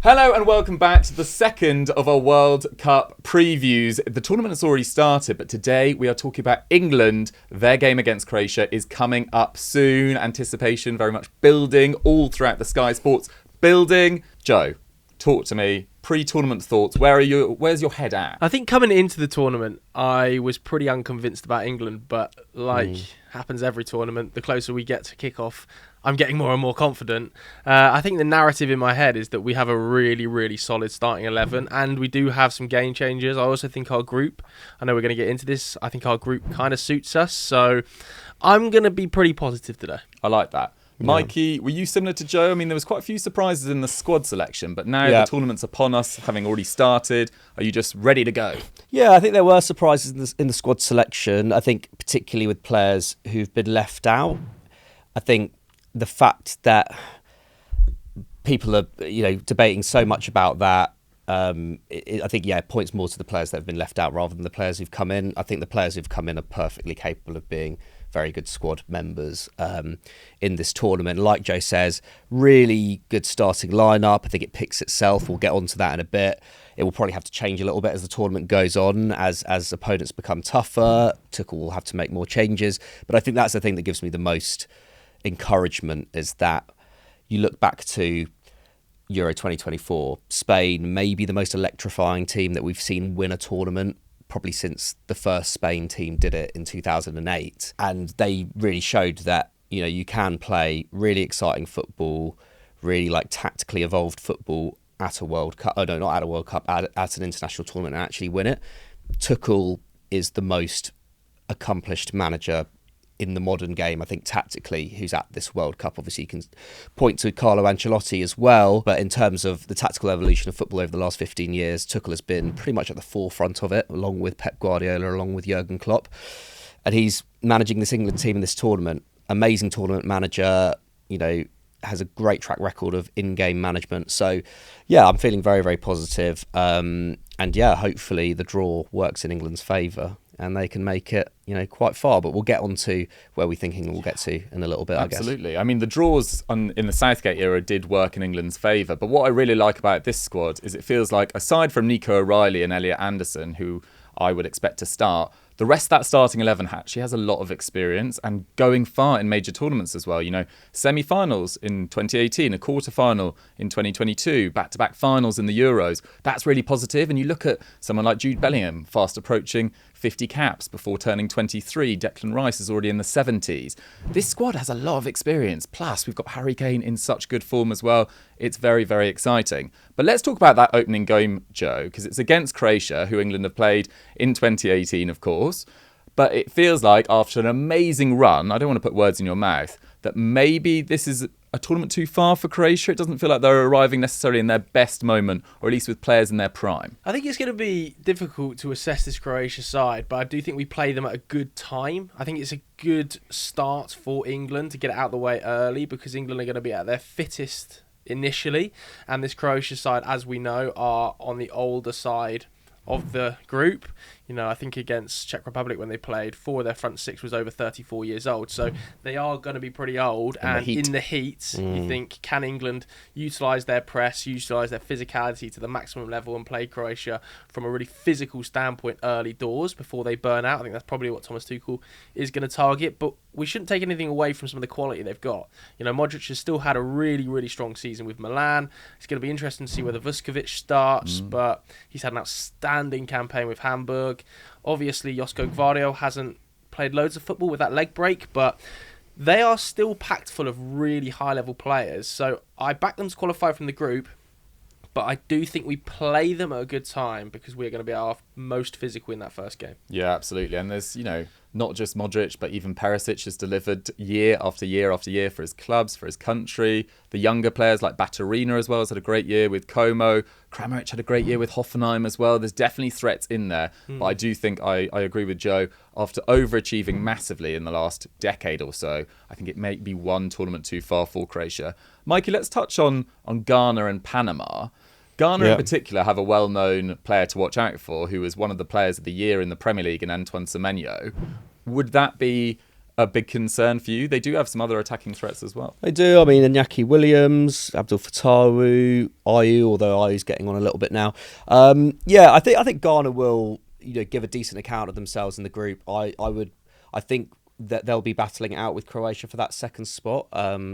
Hello and welcome back to the second of our World Cup previews. The tournament has already started, but today we are talking about England. Their game against Croatia is coming up soon. Anticipation very much building all throughout the Sky Sports building. Joe, talk to me. Pre-tournament thoughts. Where's your head at? I think coming into the tournament, I was pretty unconvinced about England, but happens every tournament, the closer we get to kick-off, I'm getting more and more confident. I think the narrative in my head is that we have a really, really solid starting 11, and we do have some game changers. I also think our group, I know we're going to get into this, I think our group kind of suits us, so I'm going to be pretty positive today. I like that. Mikey, were you similar to Joe? I mean, there was quite a few surprises in the squad selection, but now the tournament's upon us, having already started. Are you just ready to go? Yeah, I think there were surprises in the squad selection. I think particularly with players who've been left out. I think the fact that people are, debating so much about that, I think, it points more to the players that have been left out rather than the players who've come in. I think the players who've come in are perfectly capable of being very good squad members in this tournament. Like Joe says, really good starting lineup. I think it picks itself. We'll get onto that in a bit. It will probably have to change a little bit as the tournament goes on, as opponents become tougher. Tuchel will have to make more changes. But I think that's the thing that gives me the most encouragement, is that you look back to Euro 2024, Spain, maybe the most electrifying team that we've seen win a tournament, probably since the first Spain team did it in 2008. And they really showed that, you can play really exciting football, really tactically evolved football at a World Cup. Oh, no, not at a World Cup, at an international tournament and actually win it. Tuchel is the most accomplished manager in the modern game, I think, tactically, who's at this World Cup. Obviously, you can point to Carlo Ancelotti as well, but in terms of the tactical evolution of football over the last 15 years, Tuchel has been pretty much at the forefront of it, along with Pep Guardiola, along with Jurgen Klopp. And he's managing this England team in this tournament. Amazing tournament manager, has a great track record of in-game management. So, I'm feeling very, very positive. Hopefully the draw works in England's favour and they can make it, quite far. But we'll get on to where we're thinking we'll get to in a little bit, I guess. Absolutely. I mean, the draws in the Southgate era did work in England's favour. But what I really like about this squad is it feels like, aside from Nico O'Reilly and Elliot Anderson, who I would expect to start, the rest of that starting 11 actually has a lot of experience and going far in major tournaments as well. Semi-finals in 2018, a quarter-final in 2022, back-to-back finals in the Euros. That's really positive. And you look at someone like Jude Bellingham, fast approaching 50 caps before turning 23. Declan Rice is already in the 70s. This squad has a lot of experience. Plus, we've got Harry Kane in such good form as well. It's very, very exciting. But let's talk about that opening game, Joe, because it's against Croatia, who England have played in 2018, of course. But it feels like after an amazing run, I don't want to put words in your mouth, that maybe this is a tournament too far for Croatia. It doesn't feel like they're arriving necessarily in their best moment, or at least with players in their prime. I think it's going to be difficult to assess this Croatia side, but I do think we play them at a good time. I think it's a good start for England to get it out of the way early, because England are going to be at their fittest initially, and this Croatia side, as we know, are on the older side of the group. I think against Czech Republic when they played, 4 of their front 6 was over 34 years old. So they are going to be pretty old. In the heat, you think, can England utilise their press, utilise their physicality to the maximum level and play Croatia from a really physical standpoint early doors before they burn out? I think that's probably what Thomas Tuchel is going to target. But we shouldn't take anything away from some of the quality they've got. Modric has still had a really, really strong season with Milan. It's going to be interesting to see whether Vuskovic starts, but he's had an outstanding campaign with Hamburg. Obviously, Josko Gvardiol hasn't played loads of football with that leg break, but they are still packed full of really high-level players. So I back them to qualify from the group, but I do think we play them at a good time because we're going to be our most physical in that first game. Yeah, absolutely. And there's, not just Modric, but even Perisic has delivered year after year after year for his clubs, for his country. The younger players like Baturina as well has had a great year with Como. Kramaric had a great year with Hoffenheim as well. There's definitely threats in there. But I do think I agree with Joe. After overachieving massively in the last decade or so, I think it may be one tournament too far for Croatia. Mikey, let's touch on Ghana and Panama. Ghana in particular have a well-known player to watch out for, who was one of the players of the year in the Premier League, in Antoine Semenyo. Would that be a big concern for you? They do have some other attacking threats as well. They do. I mean, Iñaki Williams, Abdul Fatawu, Ayew, although Ayew's getting on a little bit now. I think Ghana will, give a decent account of themselves in the group. I think that they'll be battling it out with Croatia for that second spot.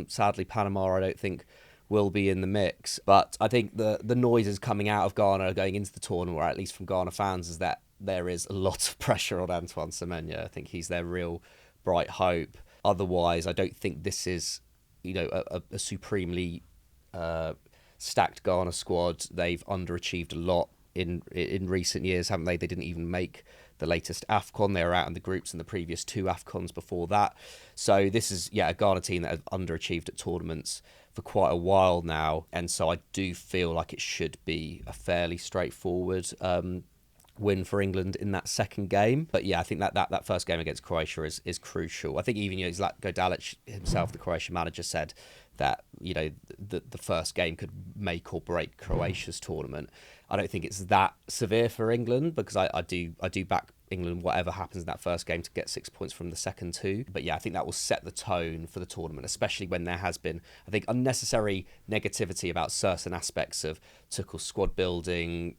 Sadly, Panama, I don't think will be in the mix. But I think the noises coming out of Ghana going into the tournament, or at least from Ghana fans, is that there is a lot of pressure on Antoine Semenyo. I think he's their real bright hope. Otherwise, I don't think this is, a supremely stacked Ghana squad. They've underachieved a lot in recent years, haven't they? They didn't even make the latest AFCON. They were out in the groups in the previous 2 AFCONs before that. So this is, a Ghana team that have underachieved at tournaments for quite a while now. And so I do feel like it should be a fairly straightforward win for England in that second game. But I think that first game against Croatia is crucial. I think even Zlatko Dalic himself, the Croatian manager, said that the first game could make or break Croatia's tournament. I don't think it's that severe for England, because I do back England whatever happens in that first game to get 6 points from the second 2. But I think that will set the tone for the tournament, especially when there has been, I think, unnecessary negativity about certain aspects of Tuchel's squad building,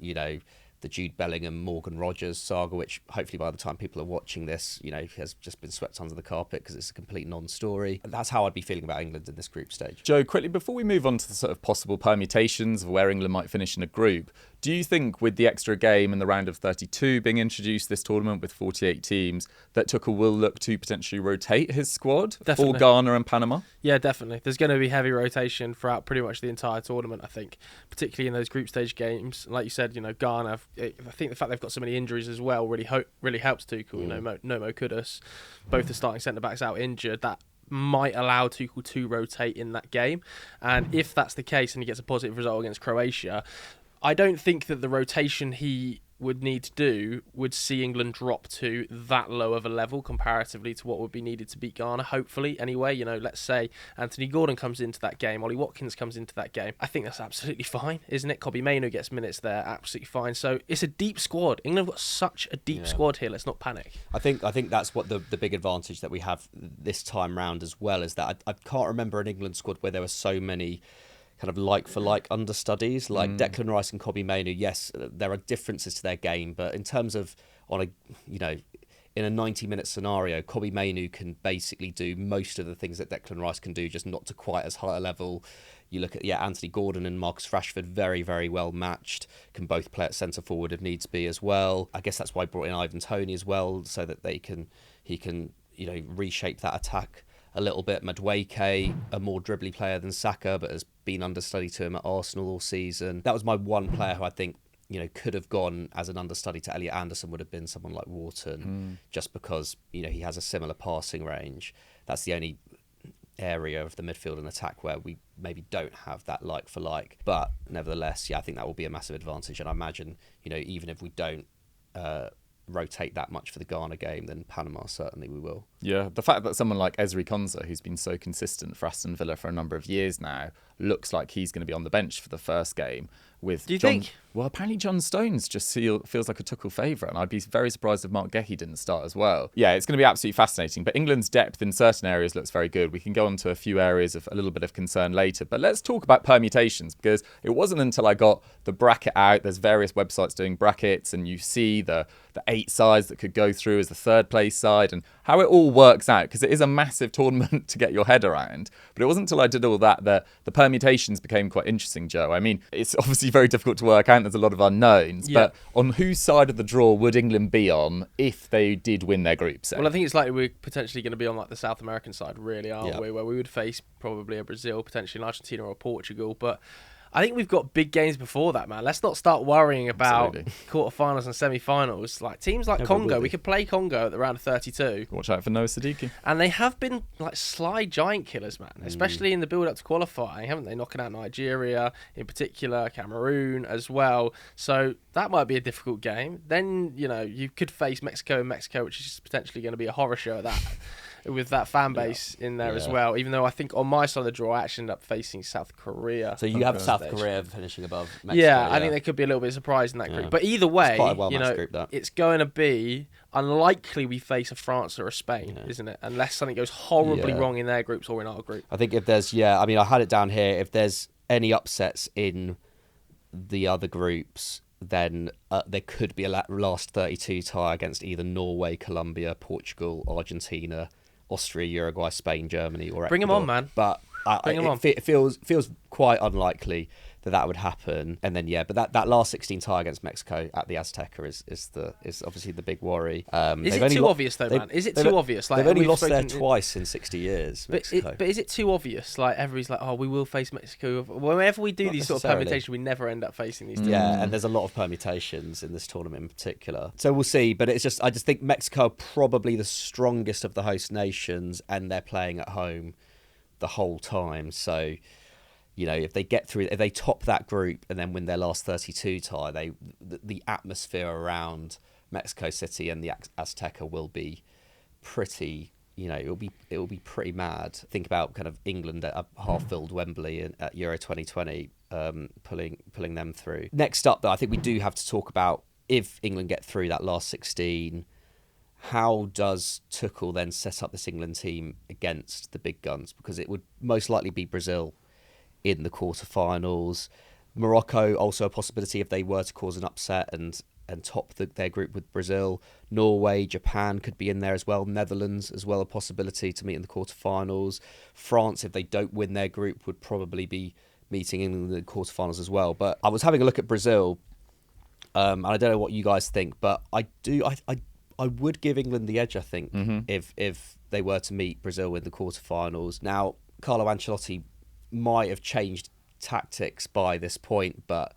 the Jude Bellingham, Morgan Rogers saga, which hopefully by the time people are watching this, has just been swept under the carpet because it's a complete non-story. That's how I'd be feeling about England in this group stage. Joe, quickly, before we move on to the sort of possible permutations of where England might finish in a group, do you think with the extra game in the round of 32 being introduced this tournament with 48 teams, that Tuchel will look to potentially rotate his squad for Ghana and Panama? Yeah, definitely. There's going to be heavy rotation throughout pretty much the entire tournament, I think, particularly in those group stage games. Like you said, Ghana, I think the fact they've got so many injuries as well really helps Tuchel. No Kudus, both the starting centre-backs out injured. That might allow Tuchel to rotate in that game. And if that's the case and he gets a positive result against Croatia, I don't think that the rotation he would need to do would see England drop to that low of a level comparatively to what would be needed to beat Ghana, hopefully. Anyway, let's say Anthony Gordon comes into that game, Ollie Watkins comes into that game. I think that's absolutely fine, isn't it? Kobbie Mainoo gets minutes there, absolutely fine. So it's a deep squad. England have got such a deep squad here. Let's not panic. I think that's what the big advantage that we have this time round as well, is that I can't remember an England squad where there were so many kind of like-for-like understudies, like Declan Rice and Kobbie Mainoo. Yes, there are differences to their game, but in terms of in a 90-minute scenario, Kobbie Mainoo can basically do most of the things that Declan Rice can do, just not to quite as high a level. You look at Anthony Gordon and Marcus Rashford, very, very well matched, can both play at centre forward if needs be as well. I guess that's why I brought in Ivan Toney as well, so that he can reshape that attack a little bit. Madueke, a more dribbly player than Saka, but has been understudy to him at Arsenal all season. That was my one player who I think could have gone as an understudy to Elliot Anderson, would have been someone like Wharton, just because he has a similar passing range. That's the only area of the midfield and attack where we maybe don't have that like for like. But nevertheless, I think that will be a massive advantage. And I imagine even if we don't rotate that much for the Ghana game, then Panama certainly we will. Yeah, the fact that someone like Ezri Konsa, who's been so consistent for Aston Villa for a number of years now, looks like he's going to be on the bench for the first game with Do you think? Well, apparently John Stones just feels like a Tuchel favourite, and I'd be very surprised if Mark Gehi didn't start as well. Yeah, it's going to be absolutely fascinating, but England's depth in certain areas looks very good. We can go on to a few areas of a little bit of concern later, but let's talk about permutations, because it wasn't until I got the bracket out, there's various websites doing brackets, and you see the 8 sides that could go through as the third place side, and how it all works out, because it is a massive tournament to get your head around. But it wasn't until I did all that the permutations became quite interesting, Joe. I mean, it's obviously very difficult to work out. There's a lot of unknowns. Yeah. But on whose side of the draw would England be on if they did win their group set? Well, I think it's likely we're potentially going to be on the South American side, really, aren't we? Where we would face probably a Brazil, potentially an Argentina or Portugal. But I think we've got big games before that, man. Let's not start worrying about quarterfinals and semi-finals. Like teams like Congo, we could play Congo at the round of 32. Watch out for Noah Siddiqui. And they have been sly giant killers, man. Especially in the build-up to qualifying, haven't they? Knocking out Nigeria, in particular, Cameroon as well. So that might be a difficult game. Then, you could face Mexico, which is potentially going to be a horror show at that. with that fan base in there as well. Even though I think on my side of the draw, I actually ended up facing South Korea. So you have South Korea finishing above Mexico. Yeah, I think they could be a little bit surprised in that group. But either way, it's quite a well-matched group, that. It's going to be unlikely we face a France or a Spain, isn't it? Unless something goes horribly wrong in their groups or in our group. I think if there's, I mean, I had it down here. If there's any upsets in the other groups, then there could be a last 32 tie against either Norway, Colombia, Portugal, Argentina, Austria, Uruguay, Spain, Germany, or Ecuador. Bring them on, man. But it feels quite unlikely that would happen. And then but that last 16 tie against Mexico at the Azteca is obviously the big worry. Is it too obvious though, man? Is it too obvious? Like, they've only lost there twice in 60 years. But is it too obvious? Like everybody's like, oh, we will face Mexico. Whenever we do these sort of permutations, we never end up facing these teams. Yeah, and there's a lot of permutations in this tournament in particular. So we'll see. But I just think Mexico are probably the strongest of the host nations, and they're playing at home the whole time. So, if they get through, if they top that group and then win their last 32 tie, the atmosphere around Mexico City and the Azteca will be pretty, it will be pretty mad. Think about kind of England at a half-filled Wembley at Euro 2020, pulling them through. Next up, though, I think we do have to talk about, if England get through that last 16, how does Tuchel then set up this England team against the big guns? Because it would most likely be Brazil in the quarterfinals. Morocco, also a possibility if they were to cause an upset and top their group with Brazil. Norway, Japan could be in there as well. Netherlands as well, a possibility to meet in the quarterfinals. France, if they don't win their group, would probably be meeting in the quarterfinals as well. But I was having a look at Brazil, and I don't know what you guys think, but I would give England the edge, I think, if they were to meet Brazil in the quarterfinals. Now, Carlo Ancelotti might have changed tactics by this point, but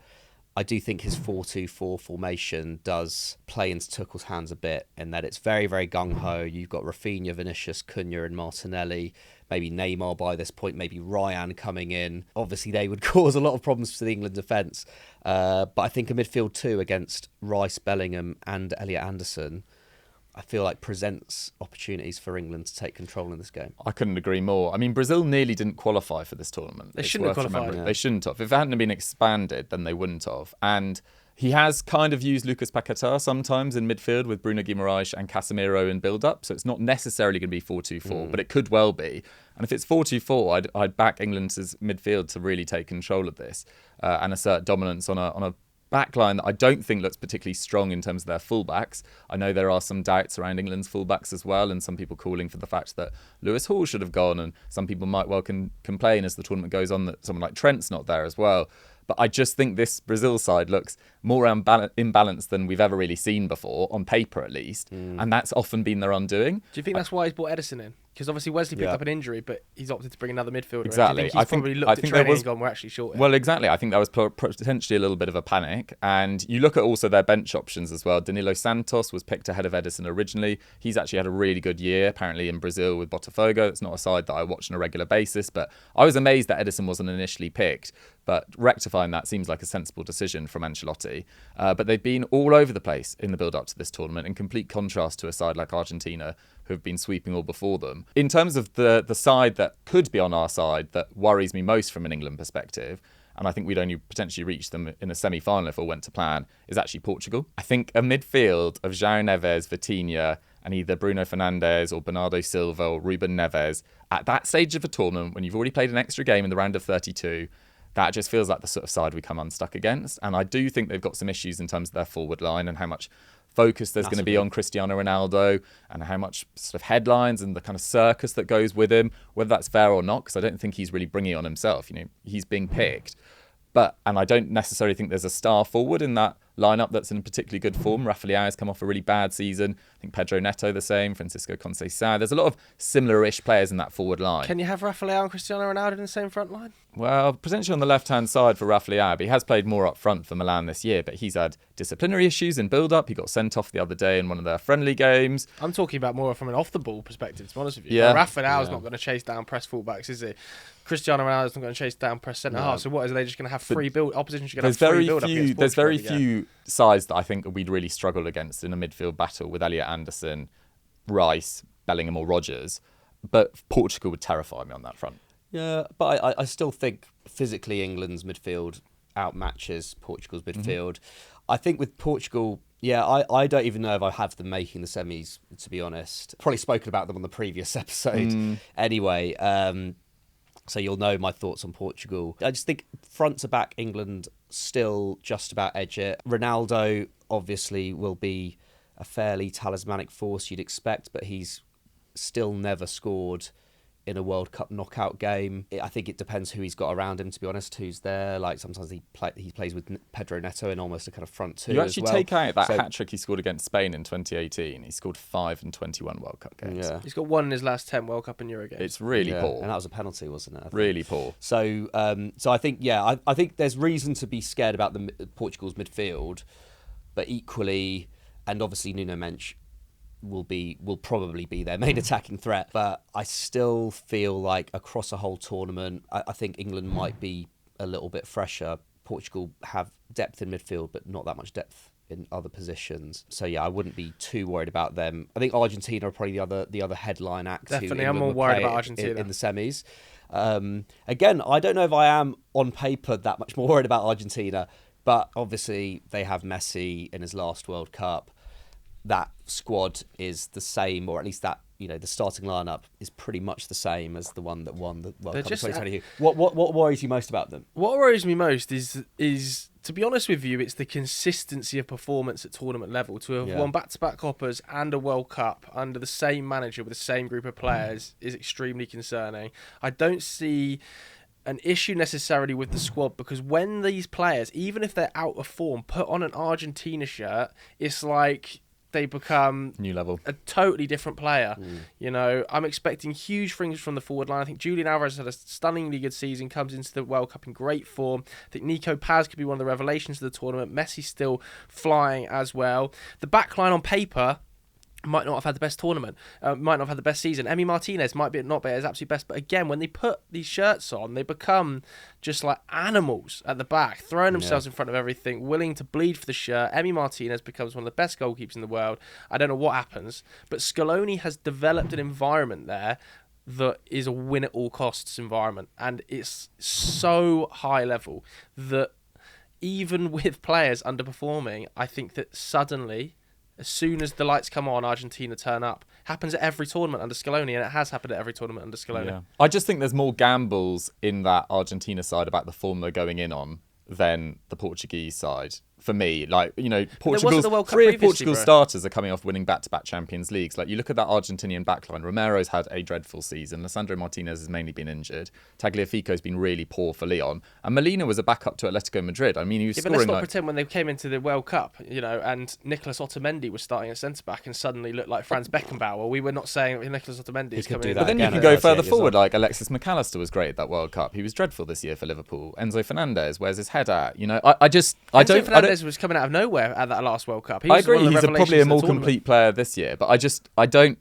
I do think his 4-2-4 formation does play into Tuchel's hands a bit, in that it's very, very gung-ho. You've got Rafinha, Vinicius, Cunha and Martinelli, maybe Neymar by this point, maybe Ryan coming in. Obviously, they would cause a lot of problems to the England defence, but I think a midfield two against Rice, Bellingham and Elliot Anderson, I feel like presents opportunities for England to take control in this game. I couldn't agree more. I mean, Brazil nearly didn't qualify for this tournament. They shouldn't have qualified. Yeah. They shouldn't have. If it hadn't been expanded, then they wouldn't have. And he has kind of used Lucas Paquetá sometimes in midfield with Bruno Guimaraes and Casemiro in build-up. So it's not necessarily going to be 4-2-4, but it could well be. And if it's 4-2-4, I'd back England's midfield to really take control of this and assert dominance on a backline that I don't think looks particularly strong in terms of their fullbacks. I know there are some doubts around England's fullbacks as well, and some people calling for the fact that Lewis Hall should have gone, and some people might well complain as the tournament goes on that someone like Trent's not there as well. But I just think this Brazil side looks more imbalanced than we've ever really seen before, on paper at least, and that's often been their undoing. Do you think that's why he's brought Edison in? Because obviously Wesley picked up an injury, but he's opted to bring another midfielder. Exactly. I think he's probably looked at training and gone, we're actually short here. Well, exactly. I think that was potentially a little bit of a panic. And you look at also their bench options as well. Danilo Santos was picked ahead of Edison originally. He's actually had a really good year, apparently in Brazil with Botafogo. It's not a side that I watch on a regular basis, but I was amazed that Edison wasn't initially picked. But rectifying that seems like a sensible decision from Ancelotti. But they've been all over the place in the build-up to this tournament, in complete contrast to a side like Argentina, who have been sweeping all before them. In terms of the side that could be on our side that worries me most from an England perspective, and I think we'd only potentially reach them in a semi-final if all went to plan, is actually Portugal. I think a midfield of João Neves, Vitinha, and either Bruno Fernandes or Bernardo Silva or Ruben Neves, at that stage of a tournament, when you've already played an extra game in the round of 32, that just feels like the sort of side we come unstuck against. And I do think they've got some issues in terms of their forward line and how much focus there's going to be on Cristiano Ronaldo and how much sort of headlines and the kind of circus that goes with him, whether that's fair or not, because I don't think he's really bringing it on himself. He's being picked. And I don't necessarily think there's a star forward in that lineup that's in particularly good form. Rafa Leao has come off a really bad season. I think Pedro Neto the same, Francisco Conceição. There's a lot of similar-ish players in that forward line. Can you have Rafa Leao and Cristiano Ronaldo in the same front line? Well, potentially on the left-hand side for Rafa Leao, but he has played more up front for Milan this year, but he's had disciplinary issues in build-up. He got sent off the other day in one of their friendly games. I'm talking about more from an off-the-ball perspective, to be honest with you. Yeah. Rafa Leao's not going to chase down press fullbacks, is he? Cristiano Ronaldo's not going to chase down press centre-half, so what, are they just going to have free build? Opposition should have free build-up against Portugal. There's very few sides that I think we'd really struggle against in a midfield battle with Elliot Anderson, Rice, Bellingham or Rodgers. but Portugal would terrify me on that front. Yeah, but I still think physically England's midfield outmatches Portugal's midfield. I think with Portugal, I don't even know if I have them making the semis, to be honest. Probably spoken about them on the previous episode anyway. So you'll know my thoughts on Portugal. I just think front to back England still just about edge it. Ronaldo obviously will be a fairly talismanic force you'd expect, but he's still never scored in a World Cup knockout game. I think it depends who he's got around him, to be honest, who's there. Like sometimes he plays with Pedro Neto in almost a kind of front two. You actually take out that So- hat-trick he scored against Spain in 2018. He scored 5 in 21 World Cup games. Yeah. He's got 1 in his last 10 World Cup and Euro games. It's really poor. And that was a penalty, wasn't it? I think? Really poor. So I think, I think there's reason to be scared about Portugal's midfield, but equally, and obviously Nuno Mensch will probably be their main attacking threat. But I still feel like across a whole tournament, I think England might be a little bit fresher. Portugal have depth in midfield, but not that much depth in other positions. So I wouldn't be too worried about them. I think Argentina are probably the other headline act. Definitely, I'm more worried about Argentina in the semis. Again, I don't know if I am on paper that much more worried about Argentina, but obviously they have Messi in his last World Cup. That squad is the same, or at least that the starting lineup is pretty much the same as the one that won the World Cup in 2022. What worries you most about them? What worries me most is to be honest with you, it's the consistency of performance at tournament level. To have won back-to-back Coppers and a World Cup under the same manager with the same group of players is extremely concerning. I don't see an issue necessarily with the squad, because when these players, even if they're out of form, put on an Argentina shirt, it's like they become new level, a totally different player. I'm expecting huge things from the forward line. I think Julian Alvarez had a stunningly good season, comes into the World Cup in great form. I think Nico Paz could be one of the revelations of the tournament. Messi's still flying as well. The back line on paper might not have had the best tournament, might not have had the best season. Emi Martinez might not be at his absolute best, but again, when they put these shirts on, they become just like animals at the back, throwing themselves in front of everything, willing to bleed for the shirt. Emi Martinez becomes one of the best goalkeepers in the world. I don't know what happens, but Scaloni has developed an environment there that is a win at all costs environment, and it's so high level that even with players underperforming, I think that suddenly, as soon as the lights come on, Argentina turn up. Happens at every tournament under Scaloni, and it has happened at every tournament under Scaloni. Yeah. I just think there's more gambles in that Argentina side about the form they're going in on than the Portuguese side. For me, Portugal's three of Portugal's starters are coming off winning back-to-back Champions Leagues. Like, you look at that Argentinian backline. Romero's had a dreadful season. Lisandro Martinez has mainly been injured. Tagliafico's been really poor for Lyon. And Molina was a backup to Atletico Madrid. I mean, he was scoring. But let's not pretend when they came into the World Cup, and Nicolas Otamendi was starting at centre-back and suddenly looked like Franz Beckenbauer. We were not saying that Nicolas Otamendi is coming in. But then you can go further forward. Like, Alexis McAllister was great at that World Cup. He was dreadful this year for Liverpool. Enzo Fernandez, where's his head at? Enzo Fernandez was coming out of nowhere at that last World Cup. I agree, he's probably a more complete player this year, but I think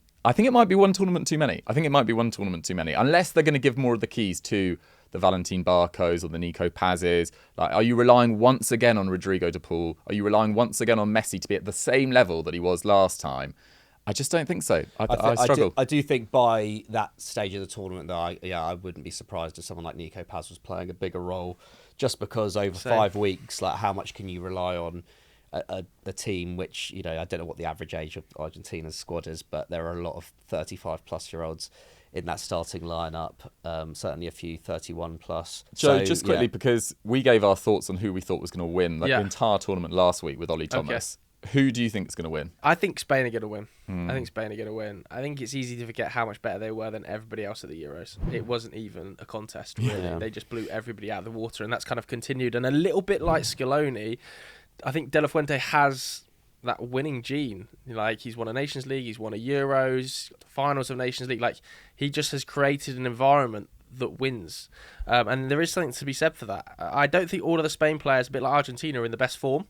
it might be one tournament too many. Unless they're going to give more of the keys to the Valentin Barcos or the Nico Pazes. Like, are you relying once again on Rodrigo de Paul? Are you relying once again on Messi to be at the same level that he was last time? I just don't think so. I struggle. I do think by that stage of the tournament, though, I wouldn't be surprised if someone like Nico Paz was playing a bigger role, just because over 5 weeks, like, how much can you rely on a team which, I don't know what the average age of Argentina's squad is, but there are a lot of 35-plus-year-olds in that starting lineup. Certainly a few 31-plus. Joe, just quickly, because we gave our thoughts on who we thought was going to win the entire tournament last week with Ollie Thomas. Who do you think is going to win? I think Spain are going to win. I think it's easy to forget how much better they were than everybody else at the Euros. It wasn't even a contest, really. Yeah. They just blew everybody out of the water, and that's kind of continued. And a little bit like Scaloni, I think De La Fuente has that winning gene. Like, he's won a Nations League, he's won a Euros, got the finals of Nations League. Like, he just has created an environment that wins. And there is something to be said for that. I don't think all of the Spain players, a bit like Argentina, are in the best form.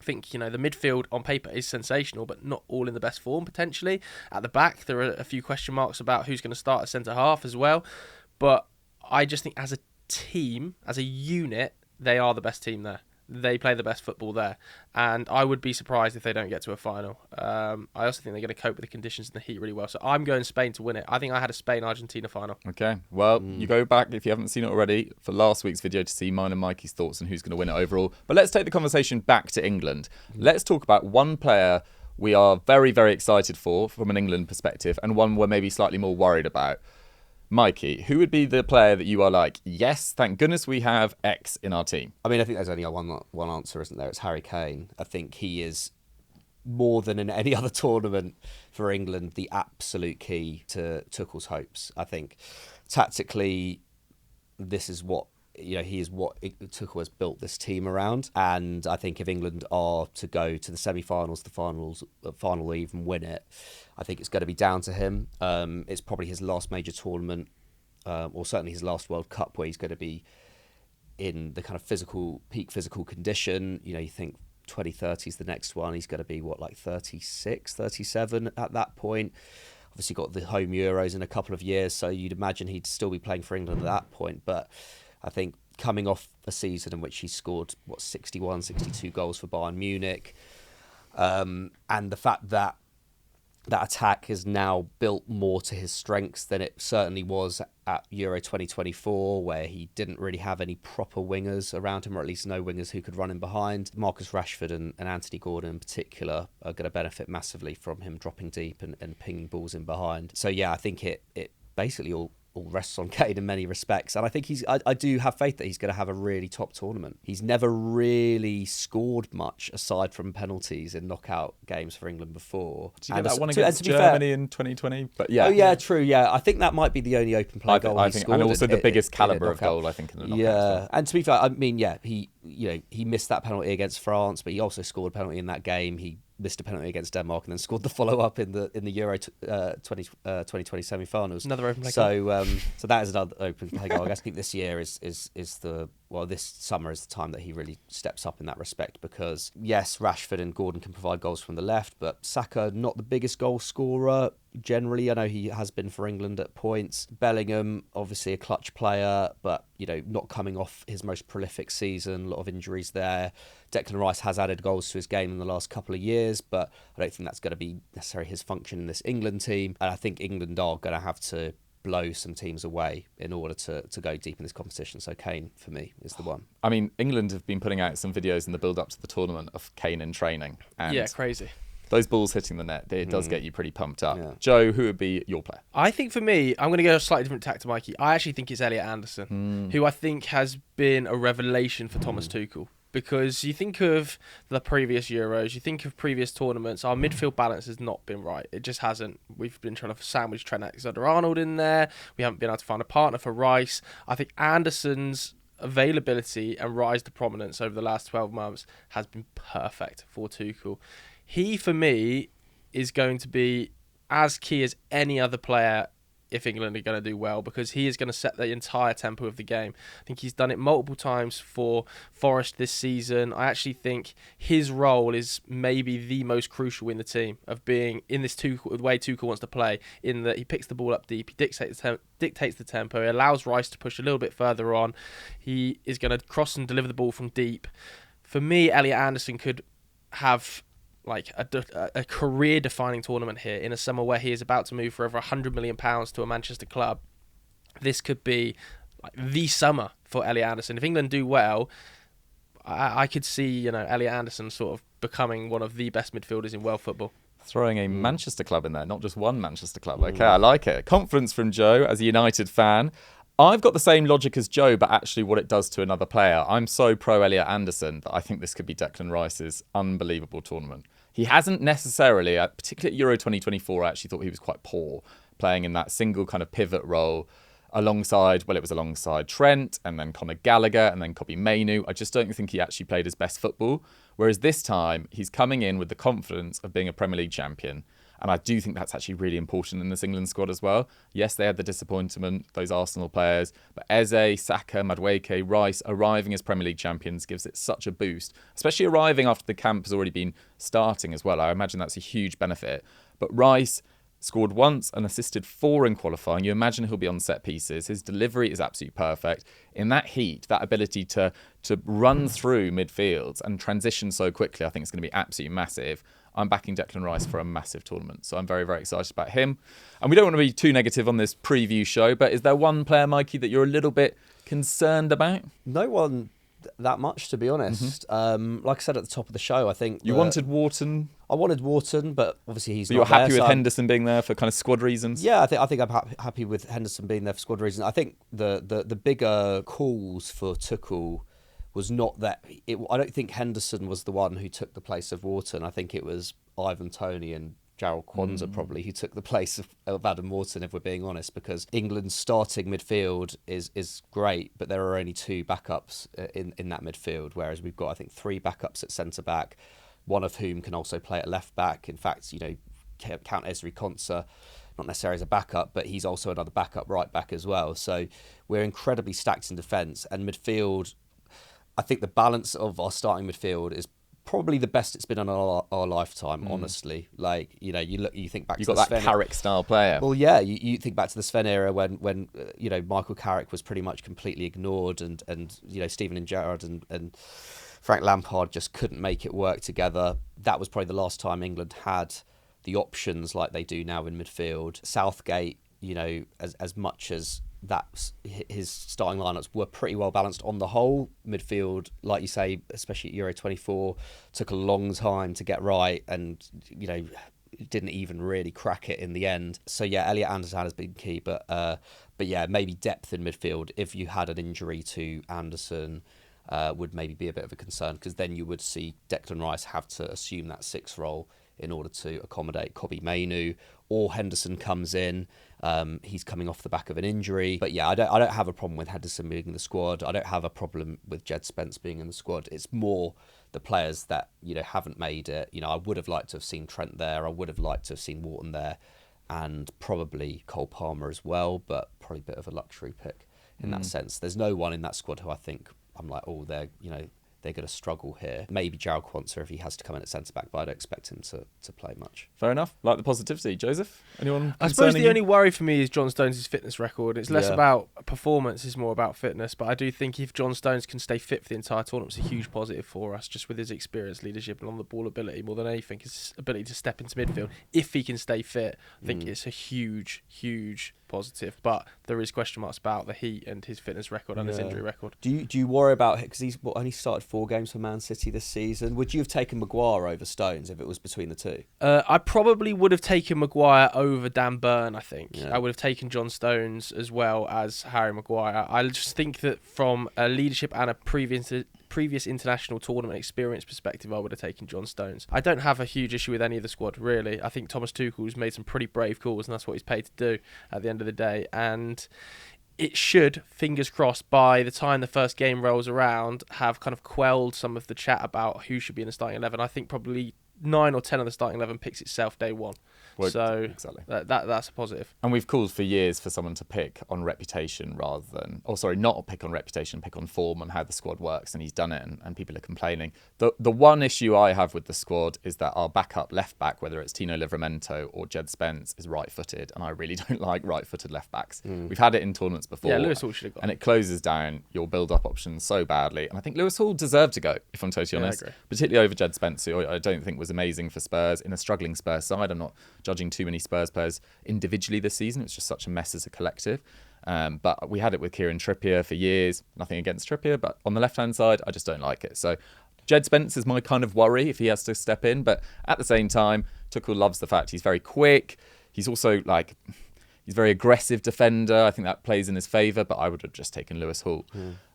I think, the midfield on paper is sensational, but not all in the best form, potentially. At the back, there are a few question marks about who's going to start at centre-half as well. But I just think as a team, as a unit, they are the best team there. they play the best football there. And I would be surprised if they don't get to a final. I also think they're going to cope with the conditions in the heat really well. So I'm going Spain to win it. I think I had a Spain-Argentina final. Okay, well, you go back, if you haven't seen it already, for last week's video to see mine and Mikey's thoughts on who's going to win it overall. But let's take the conversation back to England. Let's talk about one player we are very, very excited for from an England perspective, and one we're maybe slightly more worried about. Mikey, who would be the player that you are like, yes, thank goodness we have X in our team? I mean, I think there's only one answer, isn't there? It's Harry Kane. I think he is, more than in any other tournament for England, the absolute key to Tuchel's hopes. I think tactically, this is what, he is what Tuchel has built this team around. And I think if England are to go to the semi-finals, the final, even win it, I think it's going to be down to him. It's probably his last major tournament, or certainly his last World Cup, where he's going to be in the kind of peak physical condition. You think 2030 is the next one. He's going to be, 36, 37 at that point. Obviously got the home Euros in a couple of years, so you'd imagine he'd still be playing for England at that point. But I think coming off a season in which he scored, 61, 62 goals for Bayern Munich, and the fact that attack is now built more to his strengths than it certainly was at Euro 2024, where he didn't really have any proper wingers around him, or at least no wingers who could run him behind. Marcus Rashford and Anthony Gordon in particular are going to benefit massively from him dropping deep and pinging balls in behind. So yeah, I think it basically all rests on Kane in many respects, and I think I do have faith that he's going to have a really top tournament. He's never really scored much aside from penalties in knockout games for England before. Did you get that one against Germany in 2020? But yeah, true. Yeah, I think that might be the only open play goal he scored, and also the biggest caliber of goal, I think, in the knockout. Yeah, and to be fair, I mean, yeah, he missed that penalty against France, but he also scored a penalty in that game. He missed a penalty against Denmark and then scored the follow-up in the Euro 2020 semi-finals. Another open play goal. So that is another open play goal. I guess I think this year is this summer is the time that he really steps up in that respect, because yes, Rashford and Gordon can provide goals from the left, but Saka, not the biggest goal scorer generally. I know he has been for England at points. Bellingham, obviously a clutch player, but not coming off his most prolific season. A lot of injuries there. Declan Rice has added goals to his game in the last couple of years, but I don't think that's going to be necessarily his function in this England team. And I think England are going to have to blow some teams away in order to go deep in this competition. So Kane, for me, is the one. I mean, England have been putting out some videos in the build-up to the tournament of Kane in training. And yeah, crazy. Those balls hitting the net, it does get you pretty pumped up. Yeah. Joe, who would be your player? I think for me, I'm going to go a slightly different tack to Mikey. I actually think it's Elliot Anderson, who I think has been a revelation for Thomas Tuchel. Because you think of the previous Euros, you think of previous tournaments, our midfield balance has not been right. It just hasn't. We've been trying to sandwich Trent Alexander-Arnold in there. We haven't been able to find a partner for Rice. I think Anderson's availability and rise to prominence over the last 12 months has been perfect for Tuchel. He, for me, is going to be as key as any other player if England are going to do well, because he is going to set the entire tempo of the game. I think he's done it multiple times for Forest this season. I actually think his role is maybe the most crucial in the team, of being in this way Tuchel wants to play, in that he picks the ball up deep, he dictates the tempo, he allows Rice to push a little bit further on, he is going to cross and deliver the ball from deep. For me, Elliot Anderson could have a career-defining tournament here in a summer where he is about to move for over £100 million to a Manchester club. This could be the summer for Elliot Anderson. If England do well, I could see Elliot Anderson sort of becoming one of the best midfielders in world football. Throwing a Manchester club in there, not just one Manchester club. Okay, I like it. Confidence from Joe as a United fan. I've got the same logic as Joe, but actually what it does to another player. I'm so pro Elliot Anderson that I think this could be Declan Rice's unbelievable tournament. He hasn't necessarily, particularly at Euro 2024, I actually thought he was quite poor, playing in that single kind of pivot role alongside Trent, and then Conor Gallagher, and then Kobbie Mainoo. I just don't think he actually played his best football. Whereas this time, he's coming in with the confidence of being a Premier League champion. And I do think that's actually really important in this England squad as well. Yes, they had the disappointment, those Arsenal players, but Eze, Saka, Madueke, Rice arriving as Premier League champions gives it such a boost, especially arriving after the camp has already been starting as well. I imagine that's a huge benefit. But Rice, Scored once and assisted 4 in qualifying. You imagine he'll be on set pieces. His delivery is absolutely perfect. In that heat, that ability to run through midfields and transition so quickly, I think it's going to be absolutely massive. I'm backing Declan Rice for a massive tournament. So I'm very, very excited about him. And we don't want to be too negative on this preview show, but is there one player, Mikey, that you're a little bit concerned about? No one that much, to be honest. Like I said at the top of the show, I think you wanted Wharton. I wanted Wharton, but obviously he's but not you're happy there, with so Henderson being there for kind of squad reasons? Yeah, I think I'm happy with Henderson being there for squad reasons. I think the bigger calls for Tuchel was not that. I don't think Henderson was the one who took the place of Wharton. I think it was Ivan Toney and Jarrell Kwanzaa probably who took the place of Adam Wharton, if we're being honest, because England's starting midfield is great, but there are only 2 backups in that midfield, whereas we've got, I think, 3 backups at centre-back, one of whom can also play at left-back. In fact, count Ezri Konsa, not necessarily as a backup, but he's also another backup right-back as well. So we're incredibly stacked in defence, and midfield, I think the balance of our starting midfield is probably the best it's been in our lifetime, honestly. Like, you think back to got that Carrick style player. Well, yeah, you think back to the Sven era when Michael Carrick was pretty much completely ignored, and Steven Gerrard and Frank Lampard just couldn't make it work together. That was probably the last time England had the options like they do now in midfield. Southgate, as much as that his starting lineups were pretty well balanced on the whole. Midfield, like you say, especially at Euro 24, took a long time to get right, and didn't even really crack it in the end. So yeah, Elliot Anderson has been key, but yeah, maybe depth in midfield. If you had an injury to Anderson, would maybe be a bit of a concern, because then you would see Declan Rice have to assume that 6 role in order to accommodate Kobbie Mainoo, or Henderson comes in. He's coming off the back of an injury. But yeah, I don't have a problem with Henderson being in the squad. I don't have a problem with Jed Spence being in the squad. It's more the players that haven't made it. I would have liked to have seen Trent there. I would have liked to have seen Wharton there, and probably Cole Palmer as well. But probably a bit of a luxury pick in that sense. There's no one in that squad who I think I'm like, oh, they're going to struggle here. Maybe Jarrell Kwanzaa if he has to come in at centre-back, but I don't expect him to play much. Fair enough. Like the positivity. Joseph, anyone I suppose the you? only worry for me is John Stones' fitness record. It's less about performance, it's more about fitness. But I do think if John Stones can stay fit for the entire tournament, it's a huge positive for us, just with his experience, leadership and on-the-ball ability. More than anything, his ability to step into midfield. If he can stay fit, I think it's a huge, huge positive. But there is question marks about the heat and his fitness record and his injury record. Do you worry about it, because he's only started 4 games for Man City this season? Would you have taken Maguire over Stones if it was between the 2? I probably would have taken Maguire over Dan Burn, I think. I would have taken John Stones as well as Harry Maguire. I just think that from a leadership and a previous international tournament experience perspective, I would have taken John Stones. I don't have a huge issue with any of the squad, really. I think Thomas Tuchel's made some pretty brave calls, and that's what he's paid to do at the end of the day. And it should, fingers crossed, by the time the first game rolls around, have kind of quelled some of the chat about who should be in the starting 11. I think probably 9 or 10 of the starting 11 picks itself day one. Well, so exactly. That's a positive. And we've called for years for someone to pick on reputation rather than, not pick on reputation, pick on form and how the squad works, and he's done it, and people are complaining. The one issue I have with the squad is that our backup left back, whether it's Tino Livramento or Jed Spence, is right-footed, and I really don't like right-footed left backs. We've had it in tournaments before. Yeah, Lewis Hall should have gone. And it closes down your build-up options so badly, and I think Lewis Hall deserved to go, if I'm totally honest. I agree. Particularly over Jed Spence, who I don't think was amazing for Spurs in a struggling Spurs side. I'm not judging too many Spurs players individually this season. It's just such a mess as a collective. But we had it with Kieran Trippier for years. Nothing against Trippier, but on the left-hand side, I just don't like it. So Jed Spence is my kind of worry if he has to step in. But at the same time, Tuchel loves the fact he's very quick. He's also he's a very aggressive defender. I think that plays in his favour, but I would have just taken Lewis Hall.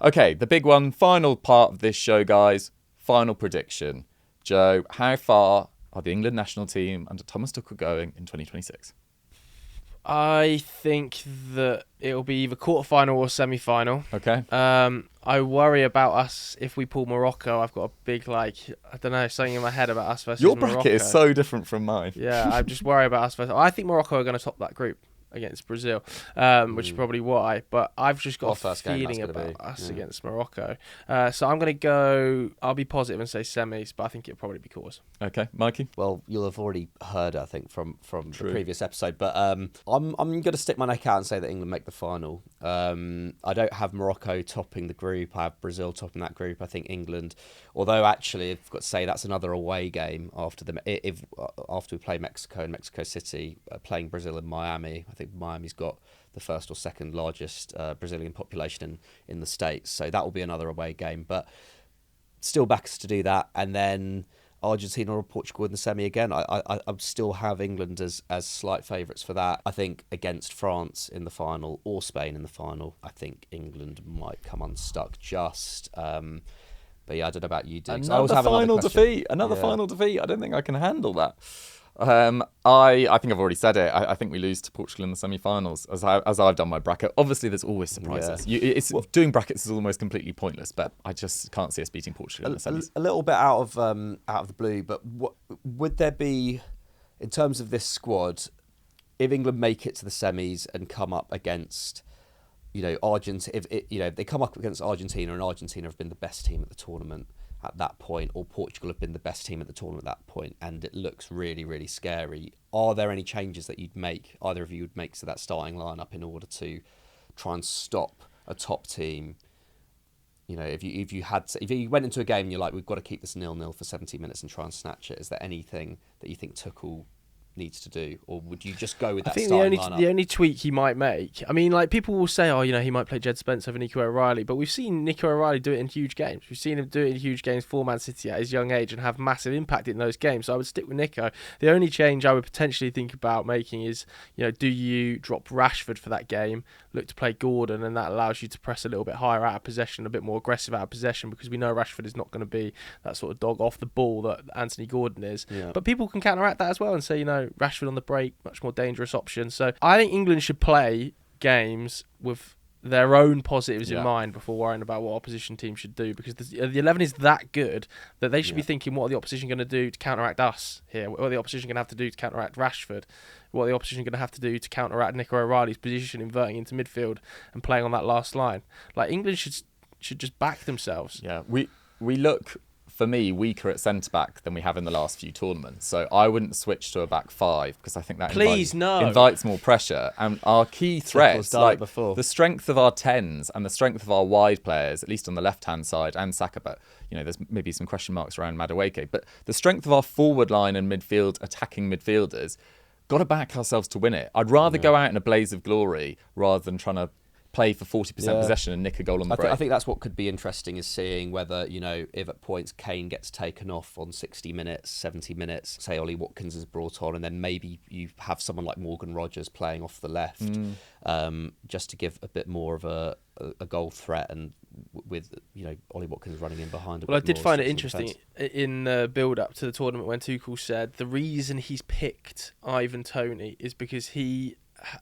Okay, the big one, final part of this show, guys. Final prediction. Joe, how far are the England national team under Thomas Tuchel going in 2026? I think that it'll be either quarter-final or semi-final. Okay. I worry about us if we pull Morocco. I've got a big, something in my head about us versus Your Morocco. bracket is so different from mine. Yeah, I just worry about us versus... I think Morocco are going to top that group. against Brazil, which is probably why. But I've just got a feeling about us against Morocco. So I'm going to go, I'll be positive and say semis, but I think it'll probably be quarters. Okay, Mikey? Well, you'll have already heard, I think, from the previous episode, but I'm going to stick my neck out and say that England make the final. I don't have Morocco topping the group. I have Brazil topping that group. I think England, although actually I've got to say that's another away game after we play Mexico and Mexico City, playing Brazil in Miami. I think Miami's got the first or second largest Brazilian population in the States, so that will be another away game. But still back us to do that, and then Argentina or Portugal in the semi again. I still have England as slight favourites for that. I think against France in the final or Spain in the final, I think England might come unstuck just. But yeah, I don't know about you, Diggs. Another final defeat. I don't think I can handle that. I think I've already said it. I think we lose to Portugal in the semi-finals, as I've done my bracket. Obviously, there's always surprises. Yeah. Doing brackets is almost completely pointless, but I just can't see us beating Portugal in the semis. A little bit out of the blue, but what would there be in terms of this squad if England make it to the semis and come up against, Argentina? If they come up against Argentina and Argentina have been the best team at the tournament at that point, or Portugal have been the best team at the tournament at that point, and it looks really, really scary. Are there any changes that either of you would make to that starting lineup in order to try and stop a top team? If you went into a game and you're like, we've got to keep this 0-0 for 70 minutes and try and snatch it, is there anything that you think Tuchel needs to do, or would you just go with that starting lineup? The only tweak he might make, people will say, he might play Jed Spence over Nico O'Reilly, but we've seen Nico O'Reilly do it in huge games. We've seen him do it in huge games for Man City at his young age and have massive impact in those games. So I would stick with Nico. The only change I would potentially think about making is, do you drop Rashford for that game, look to play Gordon, and that allows you to press a little bit higher out of possession, a bit more aggressive out of possession, because we know Rashford is not going to be that sort of dog off the ball that Anthony Gordon is. Yeah. But people can counteract that as well and say, Rashford on the break, much more dangerous option. So I think England should play games with their own positives in mind before worrying about what opposition team should do, because the 11 is that good that they should be thinking, what are the opposition going to do to counteract us here? What are the opposition going to have to do to counteract Rashford? What are the opposition going to have to do to counteract Nico O'Reilly's position, inverting into midfield and playing on that last line? Like, England should just back themselves. Yeah, we look, for me, weaker at centre-back than we have in the last few tournaments. So I wouldn't switch to a back five, because I think that invites more pressure. And our key threats, like the strength of our 10s and the strength of our wide players, at least on the left-hand side, and Saka, but there's maybe some question marks around Madueke, but the strength of our forward line and midfield, attacking midfielders, got to back ourselves to win it. I'd rather go out in a blaze of glory rather than trying to play for 40% possession and nick a goal on the break. I think that's what could be interesting, is seeing whether, if at points Kane gets taken off on 60 minutes, 70 minutes, say Ollie Watkins is brought on, and then maybe you have someone like Morgan Rogers playing off the left, just to give a bit more of a goal threat, and with Ollie Watkins running in behind. Well, I did find it interesting in the build-up to the tournament when Tuchel said the reason he's picked Ivan Toney is because he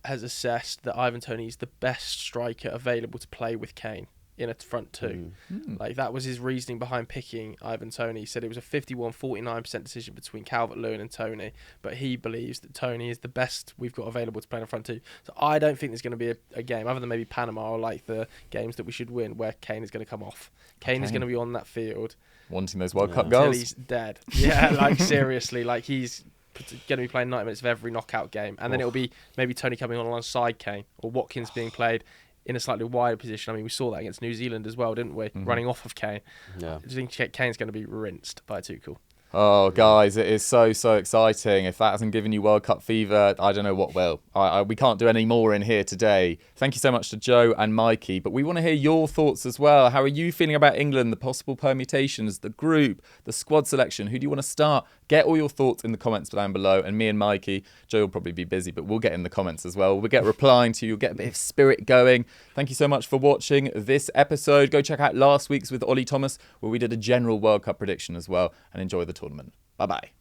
has assessed that Ivan Toney is the best striker available to play with Kane in a front two. Like, that was his reasoning behind picking Ivan Toney. He said it was a 51-49% decision between Calvert-Lewin and Toney, but he believes that Toney is the best we've got available to play in a front two. So I don't think there's going to be a game, other than maybe Panama or like the games that we should win, where Kane is going to come off. Kane is going to be on that field wanting those World Cup goals until he's dead. Yeah, like, seriously, like, he's going to be playing 90 minutes of every knockout game, and then it'll be maybe Toney coming on alongside Kane, or Watkins being played in a slightly wider position. I mean, we saw that against New Zealand as well, didn't we? Running off of Kane. Yeah. Do you think Kane's going to be rinsed by Tuchel? Oh, guys, it is so exciting. If that hasn't given you World Cup fever, I don't know what will. We can't do any more in here today. Thank you so much to Joe and Mikey, but we want to hear your thoughts as well. How are you feeling about England, the possible permutations, the group, the squad selection? Who do you want to start? Get all your thoughts in the comments down below, and me and Mikey, Joe will probably be busy, but we'll get in the comments as well. We'll get replying to you. You'll get a bit of spirit going. Thank you so much for watching this episode. Go check out last week's with Ollie Thomas, where we did a general World Cup prediction as well, and enjoy the tournament. Bye-bye.